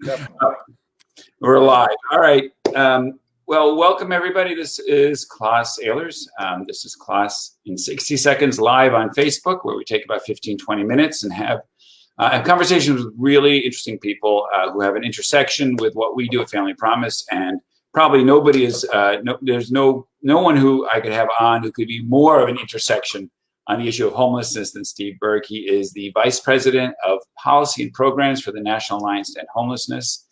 Definitely. We're live. All right. Well, welcome everybody. This is Class Ehlers. This is Class in 60 Seconds live on Facebook, where we take about 15, 20 minutes and have conversations with really interesting people who have an intersection with what we do at Family Promise. And probably nobody is, there's no one who I could have on who could be more of an intersection on the issue of homelessness than Steve Berg. He is the Vice President of Policy and Programs for the National Alliance to End Homelessness.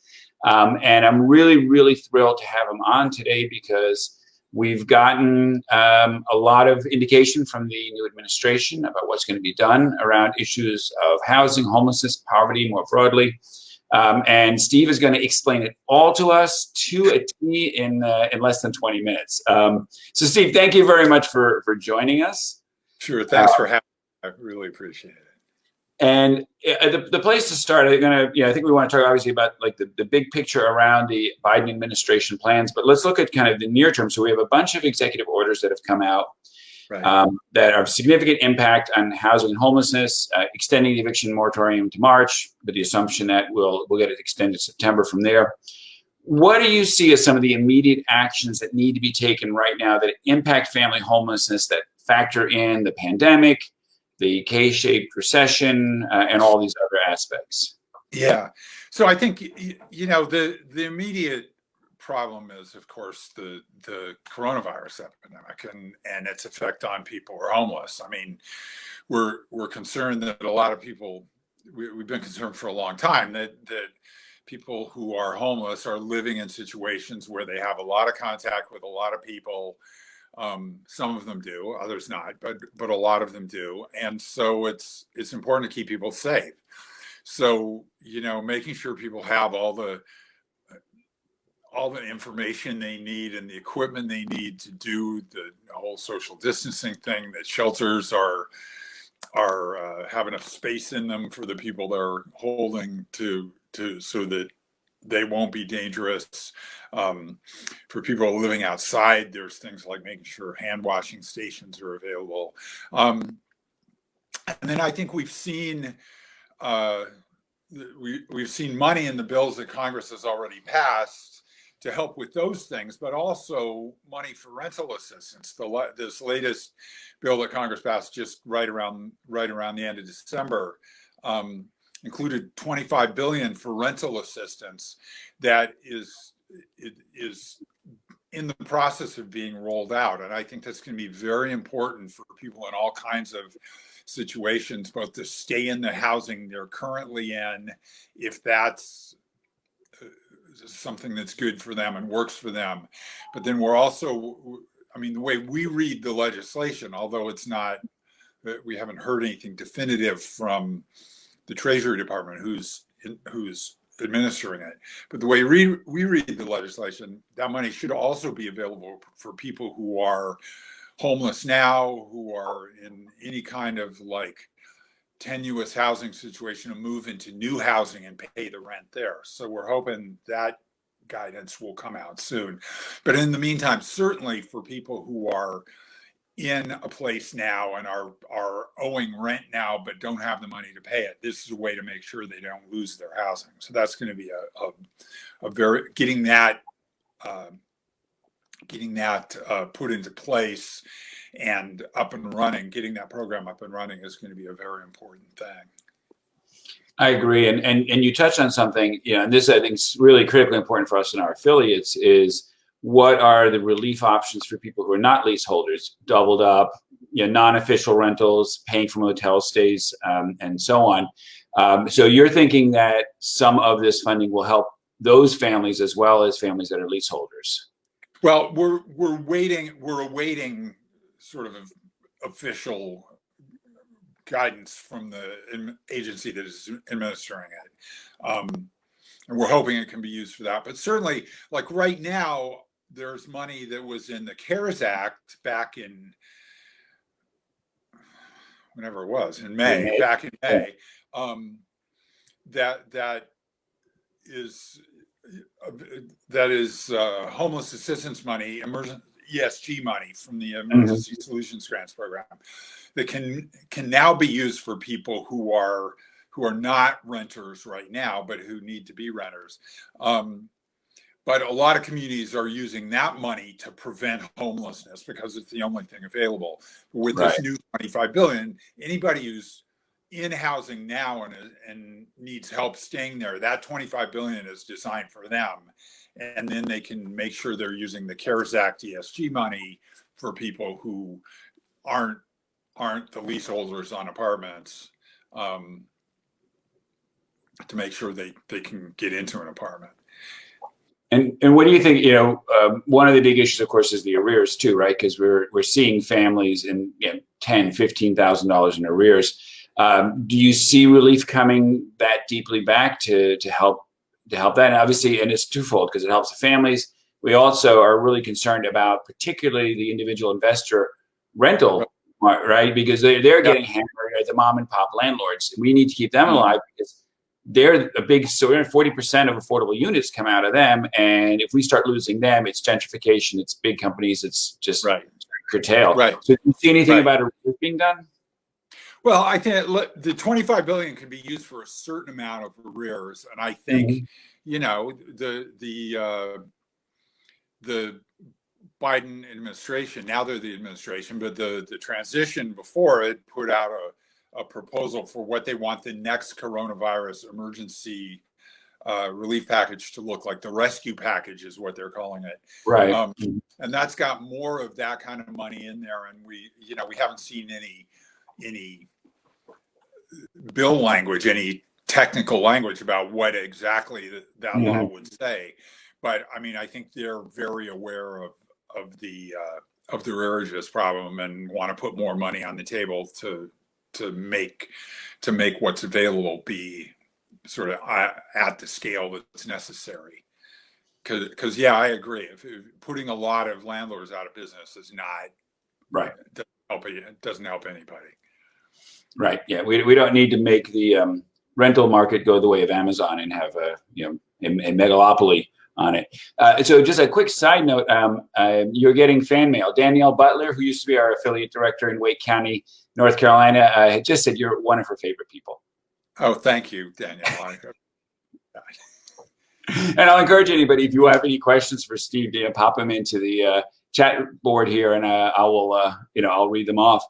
And I'm really, really thrilled to have him on today because we've gotten a lot of indication from the new administration about what's going to be done around issues of housing, homelessness, poverty more broadly. And Steve is going to explain it all to us to a T in less than 20 minutes. So Steve, thank you very much for joining us. Sure. Thanks for having me. I really appreciate it. And the place to start, I think we want to talk obviously about like the big picture around the Biden administration plans, but let's look at kind of the near term. So we have a bunch of executive orders that have come out that are of significant impact on housing and homelessness, extending the eviction moratorium to March, with the assumption that we'll get it extended to September from there. What do you see as some of the immediate actions that need to be taken right now that impact family homelessness, that factor in the pandemic, the K-shaped recession, and all these other aspects? Yeah. So I think, the immediate problem is, of course, the coronavirus epidemic and its effect on people who are homeless. I mean, we're concerned that a lot of people, we've been concerned for a long time that people who are homeless are living in situations where they have a lot of contact with a lot of people. Some of them do, others not, but a lot of them do. And so it's important to keep people safe. So, making sure people have all the information they need and the equipment they need to do the whole social distancing thing, that shelters are have enough space in them for the people they're holding to so that they won't be dangerous. For people living outside, there's things like making sure hand washing stations are available. And then I think we've seen money in the bills that Congress has already passed to help with those things, but also money for rental assistance. This latest bill that Congress passed just right around the end of December included $25 billion for rental assistance that is in the process of being rolled out. And I think that's going to be very important for people in all kinds of situations, both to stay in the housing they're currently in, if that's something that's good for them and works for them. But then we're also, the way we read the legislation, although it's not, we haven't heard anything definitive from the Treasury Department who's administering it. But the way we read the legislation, that money should also be available for people who are homeless now, who are in any kind of like tenuous housing situation, to move into new housing and pay the rent there. So we're hoping that guidance will come out soon. But in the meantime, certainly for people who are in a place now and are owing rent now but don't have the money to pay it, this is a way to make sure they don't lose their housing. So that's going to be a very getting that put into place and up and running. Getting that program up and running is going to be a very important thing. I agree, and you touched on something, and this I think is really critically important for us in our affiliates, is what are the relief options for people who are not leaseholders, doubled up, non-official rentals, paying for motel stays, and so on. So you're thinking that some of this funding will help those families as well as families that are leaseholders. Well, we're awaiting sort of official guidance from the agency that is administering it. And we're hoping it can be used for that. But certainly, like right now, there's money that was in the CARES Act back in whenever it was, in May, back in May, that is homeless assistance money, ESG money from the Emergency Solutions Grants Program, that can now be used for people who are who are not renters right now, but who need to be renters. But a lot of communities are using that money to prevent homelessness because it's the only thing available. With Right. this new 25 billion, anybody who's in housing now and needs help staying there, that 25 billion is designed for them. And then they can make sure they're using the CARES Act ESG money for people who aren't the leaseholders on apartments, to make sure they can get into an apartment. And what do you think? One of the big issues, of course, is the arrears too, right? Because we're seeing families in $10,000-$15,000 in arrears. Do you see relief coming that deeply back to help that? And obviously, and it's twofold because it helps the families. We also are really concerned about particularly the individual investor rental, right? Because they're getting hammered at the mom and pop landlords. We need to keep them alive because they're a big, so 40% of affordable units come out of them. And if we start losing them, it's gentrification, it's big companies, it's just curtailed. Right. So do you see anything about it being done? Well, I think the 25 billion can be used for a certain amount of arrears. And I think, the Biden administration, now they're the administration, but the transition before it put out a proposal for what they want the next coronavirus emergency relief package to look like. The rescue package is what they're calling it. Right. And that's got more of that kind of money in there. And we haven't seen any bill language, any technical language about what exactly that law would say. But I mean, I think they're very aware of the arrears problem and want to put more money on the table to make what's available be sort of at the scale that's necessary. Because I agree. If putting a lot of landlords out of business is not right. It doesn't help anybody. Right. Yeah. We don't need to make the rental market go the way of Amazon and have a megalopoly on it. So just a quick side note, you're getting fan mail. Danielle Butler, who used to be our affiliate director in Wake County, North Carolina, just said you're one of her favorite people. Oh, thank you, Danielle. And I'll encourage anybody, if you have any questions for Steve, pop them into the chat board here, and I'll read them off.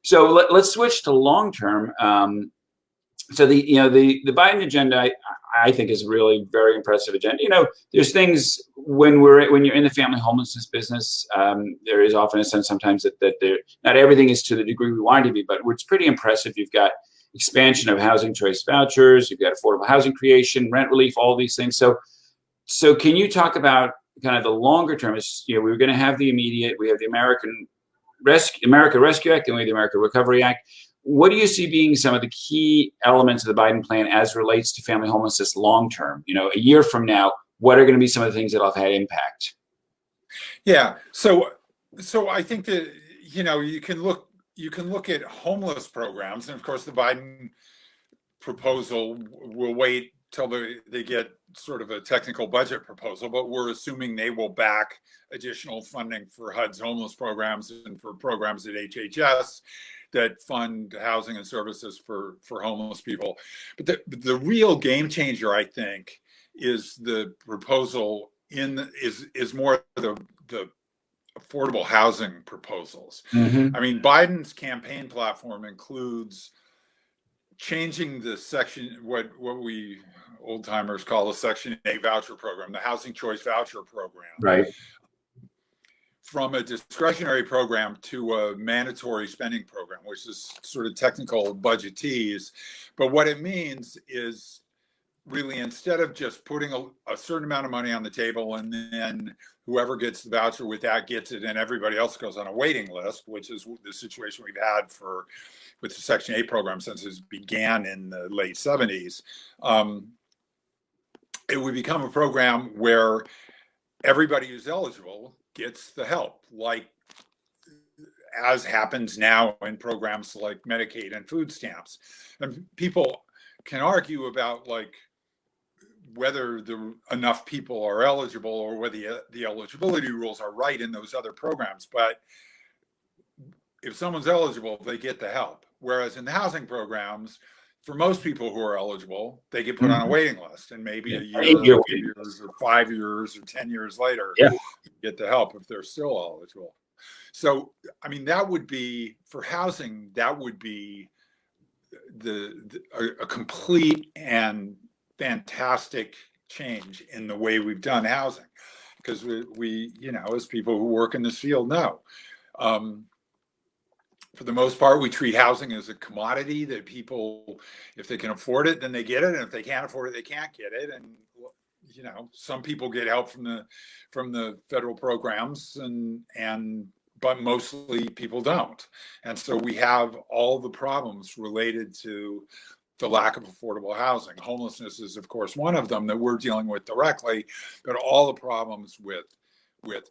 So let's switch to long term. So the Biden agenda, I think, is a really very impressive agenda. There's things when you're in the family homelessness business, there is often a sense sometimes that not everything is to the degree we want it to be, but it's pretty impressive. You've got expansion of housing choice vouchers, you've got affordable housing creation, rent relief, all these things. So can you talk about kind of the longer term? We're going to have the immediate, we have the America Rescue Act, and we have the America Recovery Act. What do you see being some of the key elements of the Biden plan as relates to family homelessness long term? A year from now, what are going to be some of the things that will have had impact? Yeah. So I think that you can look at homeless programs, and of course the Biden proposal will wait till they get sort of a technical budget proposal, but we're assuming they will back additional funding for HUD's homeless programs and for programs at HHS that fund housing and services for homeless people. But the real game changer, I think, is the proposal is more the affordable housing proposals. I mean, Biden's campaign platform includes changing the section, what we old timers call the Section 8 voucher program, the housing choice voucher program. Right. From a discretionary program to a mandatory spending program, which is sort of technical budgetese. But what it means is really, instead of just putting a certain amount of money on the table and then whoever gets the voucher with that gets it and everybody else goes on a waiting list, which is the situation we've had with the Section 8 program since it began in the late 70s, it would become a program where everybody who's eligible gets the help, like as happens now in programs like Medicaid and food stamps. And people can argue about whether enough people are eligible or whether the eligibility rules are right in those other programs. But if someone's eligible, they get the help. Whereas in the housing programs, for most people who are eligible, they get put on a waiting list, and maybe a year, 8-year or 2 years, or 5 years, or 10 years later, Yeah. get the help if they're still eligible. So, I mean, that would be for housing. That would be a complete and fantastic change in the way we've done housing, because we as people who work in this field know. For the most part, we treat housing as a commodity that people, if they can afford it, then they get it, and if they can't afford it, they can't get it. And some people get help from the federal programs, but mostly people don't. And so we have all the problems related to the lack of affordable housing. Homelessness is, of course, one of them that we're dealing with directly, but all the problems with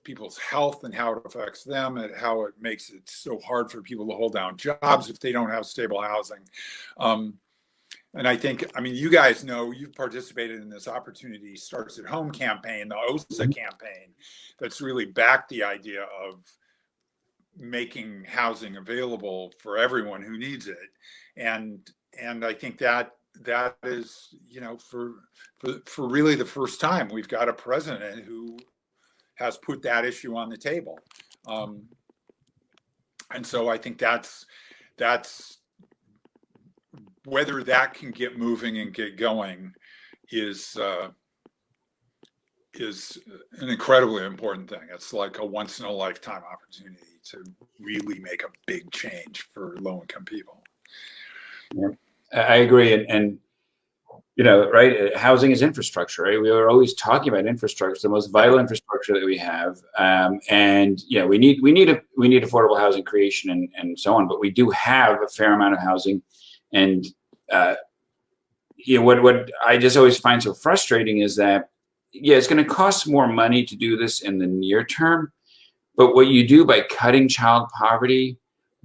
people's health and how it affects them, and how it makes it so hard for people to hold down jobs if they don't have stable housing. And I think, I mean, you guys know, you've participated in this Opportunity Starts at Home campaign, the OSA campaign, that's really backed the idea of making housing available for everyone who needs it. And I think that is, for really the first time, we've got a president who has put that issue on the table. And so I think that's whether that can get moving and get going is an incredibly important thing. It's like a once in a lifetime opportunity to really make a big change for low income people. Yeah, I agree. And right, housing is infrastructure, right? We are always talking about infrastructure, the most vital infrastructure that we have. And we need affordable housing creation and so on, but we do have a fair amount of housing. And what I just always find so frustrating is that, it's going to cost more money to do this in the near term, but what you do by cutting child poverty,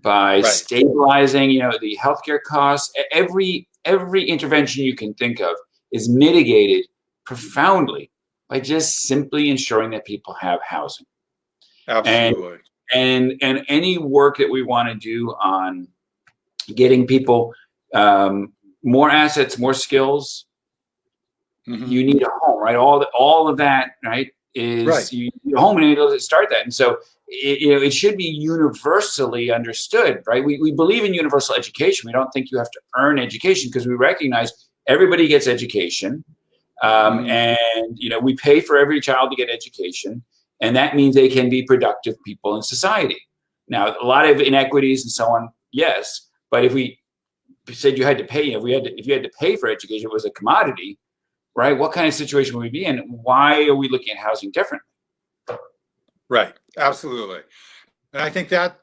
by stabilizing, the healthcare costs, every intervention you can think of is mitigated profoundly by just simply ensuring that people have housing. Absolutely. And any work that we want to do on getting people more assets, more skills, you need a home, right? All of that, right, is you need a home, and you need to start that. And so it should be universally understood, right? We believe in universal education. We don't think you have to earn education, because we recognize everybody gets education. And we pay for every child to get education, and that means they can be productive people in society. Now, a lot of inequities and so on, yes, but if we said you had to pay, if you had to pay for education, it was a commodity, right? What kind of situation would we be in? Why are we looking at housing differently? Right. Absolutely. And I think that's,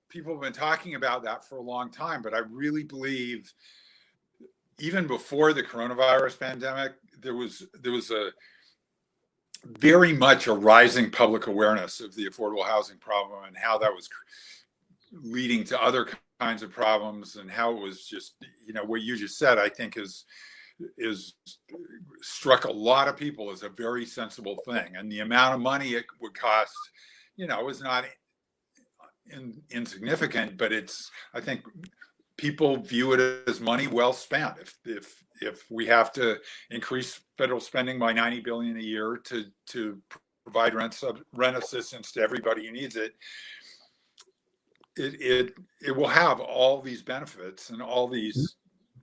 people have been talking about that for a long time, but I really believe even before the coronavirus pandemic, there was a very much a rising public awareness of the affordable housing problem, and how that was leading to other kinds of problems, and how it was just, what you just said, I think is struck a lot of people as a very sensible thing. And the amount of money it would cost, is not insignificant, but I think people view it as money well spent. If we have to increase federal spending by $90 billion a year to provide rent assistance to everybody who needs it, it will have all these benefits and all these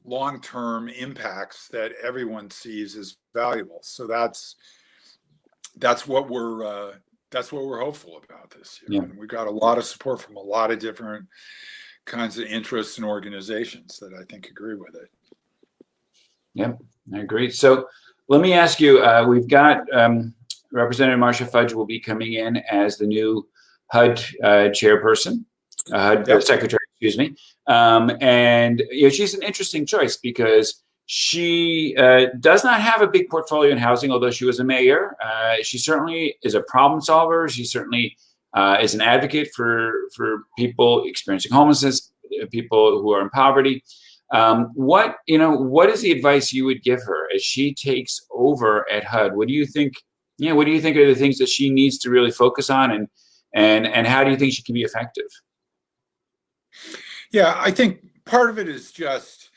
long-term impacts that everyone sees as valuable. So that's what we're hopeful about this year. And we've got a lot of support from a lot of different kinds of interests and organizations that I think agree with it. Yeah, I agree. So let me ask you, we've got Representative Marcia Fudge will be coming in as the new HUD chairperson, secretary, excuse me. And she's an interesting choice, because she does not have a big portfolio in housing, although she was a mayor. She certainly is a problem solver. She certainly is an advocate for people experiencing homelessness, people who are in poverty. What is the advice you would give her as she takes over at HUD? What do you think? What do you think are the things that she needs to really focus on, and how do you think she can be effective? Yeah, I think part of it is just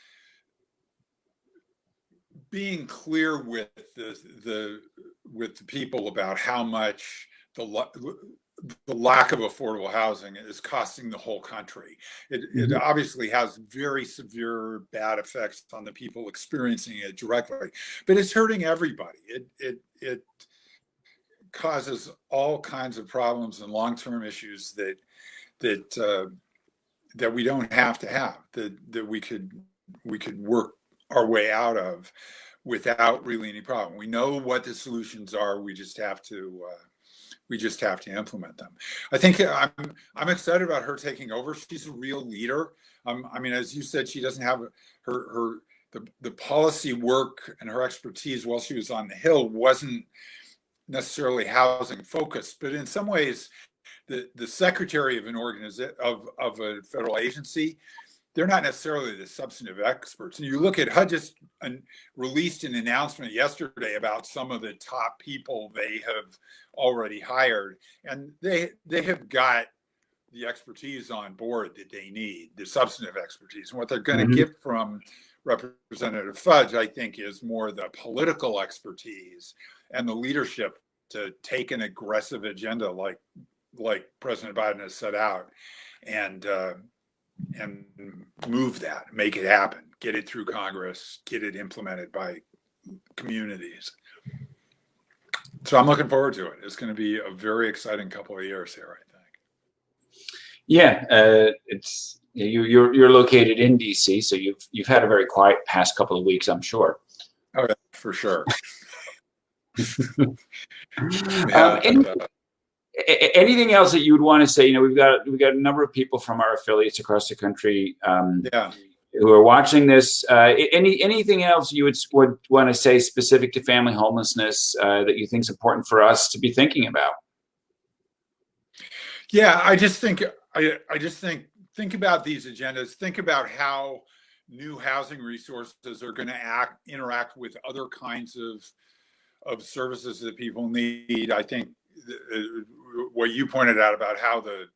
being clear with the people about how much the lack of affordable housing is costing the whole country. It obviously has very severe bad effects on the people experiencing it directly, but it's hurting everybody. It causes all kinds of problems and long-term issues that we don't have to have, that we could work our way out of without really any problem. We know what the solutions are. We just have to implement them. I think I'm excited about her taking over. She's a real leader. I mean, as you said, she doesn't have the policy work, and her expertise while she was on the Hill wasn't necessarily housing focused, but in some ways, the secretary of an organization of a federal agency, they're not necessarily the substantive experts. And you look at HUD just released an announcement yesterday about some of the top people they have already hired, and they have got the expertise on board that they need, the substantive expertise. And what they're going to get from Representative Fudge, I think, is more the political expertise and the leadership to take an aggressive agenda like President Biden has set out, and move that, make it happen, get it through Congress, get it implemented by communities. So I'm looking forward to it. It's going to be a very exciting couple of years here, I think. Yeah, it's you're located in DC, so you've had a very quiet past couple of weeks, I'm sure. Oh, yeah, for sure. Anything else that you would want to say? You know, we've got a number of people from our affiliates across the country who are watching this. Anything else you would want to say specific to family homelessness that you think is important for us to be thinking about? Yeah, I just think think about these agendas. Think about how new housing resources are going to interact with other kinds of services that people need. I think what you pointed out about how the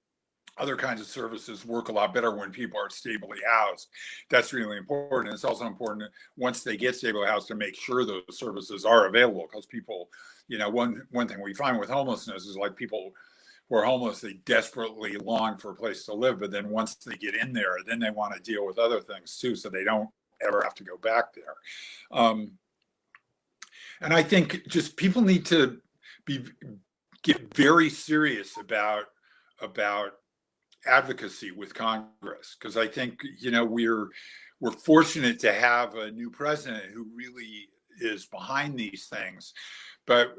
other kinds of services work a lot better when people are stably housed, that's really important. It's also important once they get stably housed to make sure those services are available, because people, you know, one thing we find with homelessness is like people who are homeless, they desperately long for a place to live, but then once they get in there, then they want to deal with other things too, so they don't ever have to go back there. And I think just people need to get very serious about advocacy with Congress, because I think, you know, we're fortunate to have a new president who really is behind these things, but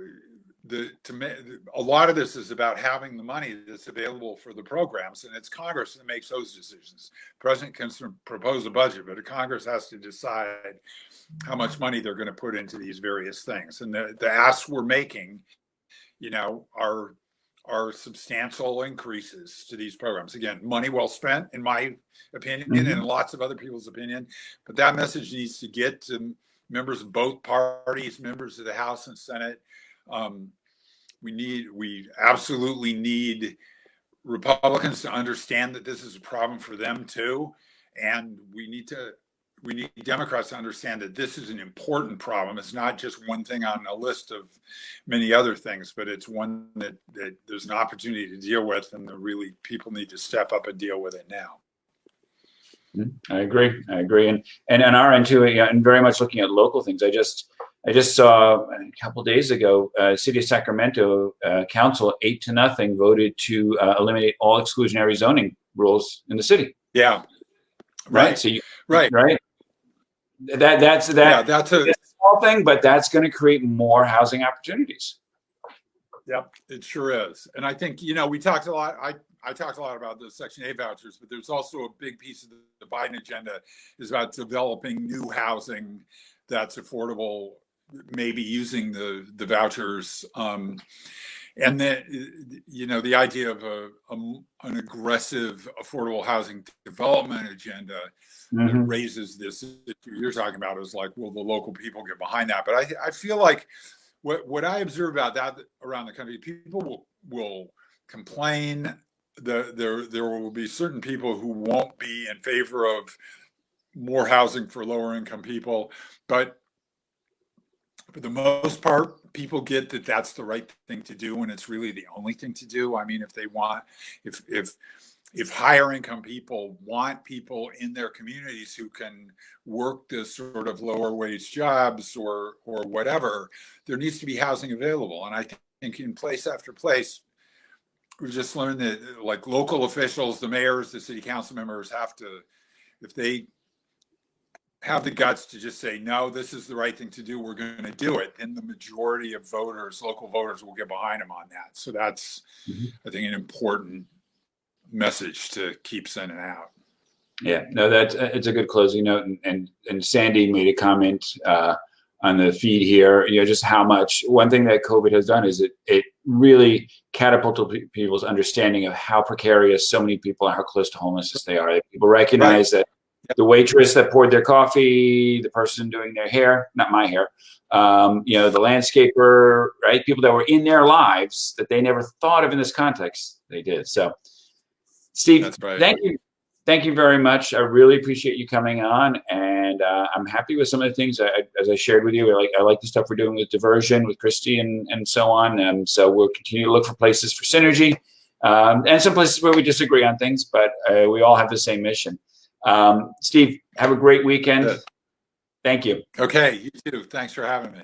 a lot of this is about having the money that's available for the programs, and it's Congress that makes those decisions. The president can propose a budget, but Congress has to decide how much money they're going to put into these various things. And the asks we're making, you know, are substantial increases to these programs. Again, money well spent, in my opinion, and lots of other people's opinion. But that message needs to get to members of both parties, members of the House and Senate. We absolutely need Republicans to understand that this is a problem for them too, and we need Democrats to understand that this is an important problem. It's not just one thing on a list of many other things, but it's one that there's an opportunity to deal with, and really people need to step up and deal with it now. I agree, and on our end too, and very much looking at local things. I just saw a couple of days ago, City of Sacramento Council 8-0 voted to eliminate all exclusionary zoning rules in the city. Yeah, right. So right. That's a small thing, but that's going to create more housing opportunities. Yep, it sure is. And I think, you know, we talked a lot. I talked a lot about the Section 8 vouchers, but there's also a big piece of the Biden agenda is about developing new housing that's affordable, maybe using the vouchers. And then, you know, the idea of an aggressive affordable housing development agenda that raises this issue you're talking about is like, will the local people get behind that? But I feel like what I observe about that around the country, people will complain. There will be certain people who won't be in favor of more housing for lower income people. But for the most part, people get that that's the right thing to do, and it's really the only thing to do. I mean, if they want, if higher income people want people in their communities who can work this sort of lower wage jobs or whatever, there needs to be housing available. And I think in place after place, we've just learned that like local officials, the mayors, the city council members have to, if they have the guts to just say, no, this is the right thing to do, we're going to do it, then the majority of voters, local voters, will get behind them on that. So that's, I think, an important message to keep sending out. Yeah, no, it's a good closing note. And Sandy made a comment on the feed here, just how much, one thing that COVID has done is it really catapulted people's understanding of how precarious so many people are, how close to homelessness they are. People recognize that the waitress that poured their coffee, the person doing their hair, not my hair, the landscaper, right? People that were in their lives that they never thought of in this context, they did. So, Steve, that's right. Thank you very much. I really appreciate you coming on, and I'm happy with some of the things as I shared with you. I like the stuff we're doing with diversion, with Christy, and so on. And so we'll continue to look for places for synergy, and some places where we disagree on things, but we all have the same mission. Steve, have a great weekend. Yes. Thank you. Okay, you too. Thanks for having me.